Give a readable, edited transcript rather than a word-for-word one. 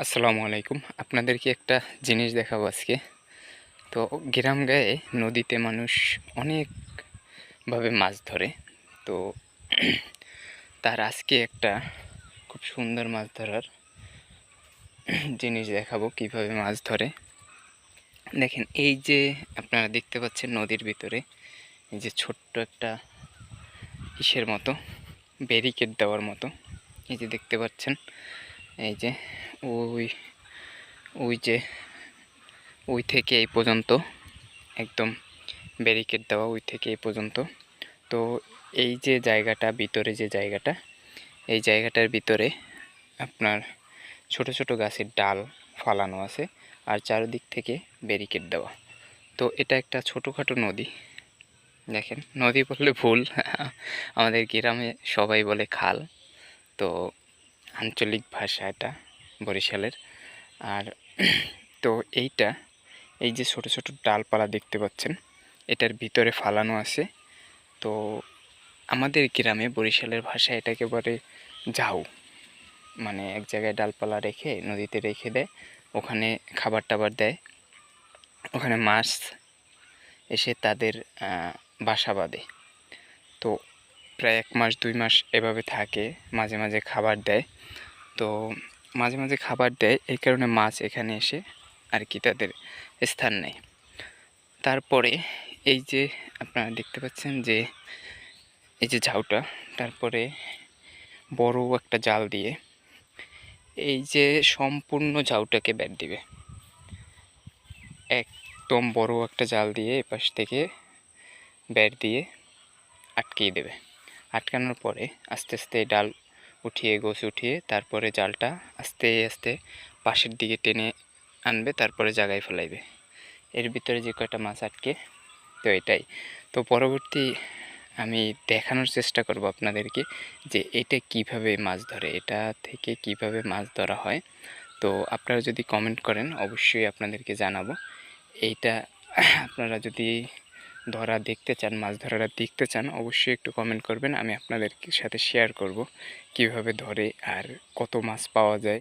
আসসালামু আলাইকুম। আপনাদেরকে একটা জিনিস দেখাবো আজকে। তো গ্রাম গায়ে নদীতে মানুষ অনেকভাবে মাছ ধরে। তো তার আজকে একটা খুব সুন্দর মাছ ধরার জিনিস দেখাবো কিভাবে মাছ ধরে। দেখেন এই যে আপনারা দেখতে পাচ্ছেন নদীর ভিতরে এই যে ছোট্ট একটা ইসের মতো ব্যারিকেড দেওয়ার মতো এই যে দেখতে পাচ্ছেন। এই যে ওই ওই যে ওই থেকে এই পর্যন্ত একদম ব্যারিকেড দেওয়া ওই থেকে এই পর্যন্ত। তো এই যে জায়গাটা ভিতরে যে জায়গাটা এই জায়গাটার ভিতরে আপনার ছোট ছোট গাছের ডাল ফালানো আছে আর চারিদিক থেকে ব্যারিকেড দেওয়া। তো এটা একটা ছোটোখাটো নদী। দেখেন নদী বললে ভুল আমাদের গ্রামে সবাই বলে খাল। তো আঞ্চলিক ভাষা এটা বরিশালের। আর তো এইটা এই যে ছোট ছোট ডালপালা দেখতে পাচ্ছেন এটার ভিতরে ফালানো আছে। তো আমাদের গ্রামে বরিশালের ভাষায় এটাকে বলে ঝাউ। মানে এক জায়গায় ডালপালা রেখে নদীতে রেখে দেয়, ওখানে খাবার টাবার দেয়, ওখানে মাছ এসে তাদের বাসা বাঁধে। তো প্রায় 1 মাস 2 মাস এভাবে থাকে, মাঝে মাঝে খাবার দেয়। তো মাঝে মাঝে খাবার দেয় এই কারণে মাছ এখানে এসে আর কি তাদের স্থান নেয়। তারপরে এই যে আপনারা দেখতে পাচ্ছেন যে এই যে ঝাউটা, তারপরে বড় একটা জাল দিয়ে এই যে সম্পূর্ণ ঝাউটাকে বের দিবে। একদম বড় একটা জাল দিয়ে এপাশ থেকে বের দিয়ে আটকিয়ে দেবে। আটকানোর পরে আস্তে আস্তে ডাল উঠিয়ে গোছ উঠিয়ে তারপরে জালটা আস্তে আস্তে পাশের দিকে টেনে আনবে, তারপরে জায়গায় ফেলাইবে। এর ভিতরে যে কয়টা মাছ আটকে, তো এটাই। তো পরবর্তী আমি দেখানোর চেষ্টা করব আপনাদেরকে যে এটা কিভাবে মাছ ধরে, এটা থেকে কিভাবে মাছ ধরা হয়। তো আপনারা যদি কমেন্ট করেন অবশ্যই আপনাদেরকে জানাবো। এইটা আপনারা যদি ধরা দেখতে চান, মাছ ধরাটা দেখতে চান, অবশ্যই একটু কমেন্ট করবেন। আমি আপনাদের সাথে শেয়ার করব কিভাবে ধরে আর কত মাছ পাওয়া যায়।